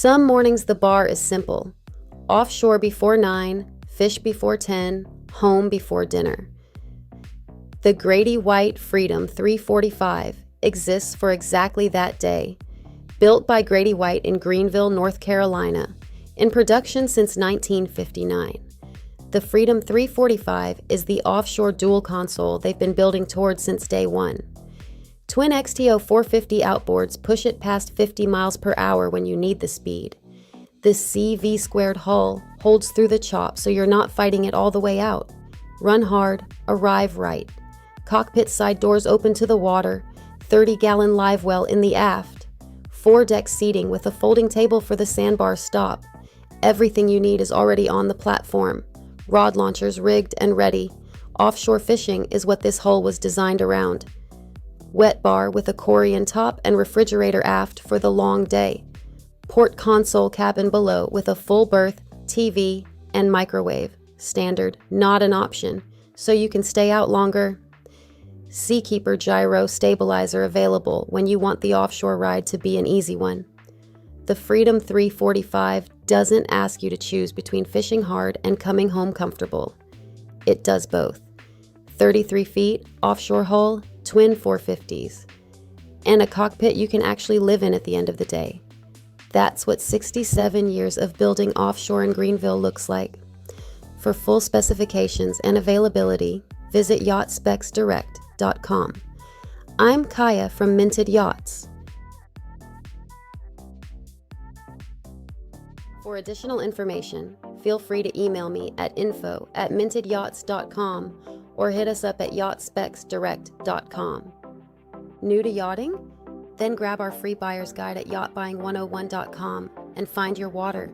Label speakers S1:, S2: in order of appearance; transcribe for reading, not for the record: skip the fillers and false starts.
S1: Some mornings the bar is simple. Offshore before 9, fish before 10, home before dinner. The Grady-White Freedom 345 exists for exactly that day. Built by Grady-White in Greenville, North Carolina, in production since 1959. The Freedom 345 is the offshore dual console they've been building towards since day one. Twin XTO 450 outboards push it past 50 miles per hour when you need the speed. This SeaV² hull holds through the chop so you're not fighting it all the way out. Run hard, arrive right. Cockpit side doors open to the water, 30-gallon live well in the aft. Foredeck seating with a folding table for the sandbar stop. Everything you need is already on the platform. Rod launchers rigged and ready. Offshore fishing is what this hull was designed around. Wet bar with a Corian top and refrigerator aft for the long day. Port console cabin below with a full berth, TV, and microwave. Standard, not an option, so you can stay out longer. Seakeeper gyro stabilizer available when you want the offshore ride to be an easy one. The Freedom 345 doesn't ask you to choose between fishing hard and coming home comfortable. It does both. 33 feet, offshore hull, twin 450s. And a cockpit you can actually live in at the end of the day. That's what 67 years of building offshore in Greenville looks like. For full specifications and availability, visit yachtspecsdirect.com. I'm Kaya from Minted Yachts. For additional information, feel free to email me at info@mintedyyachts.com or hit us up at yachtspecsdirect.com. New to yachting? Then grab our free buyer's guide at yachtbuying101.com and find your water.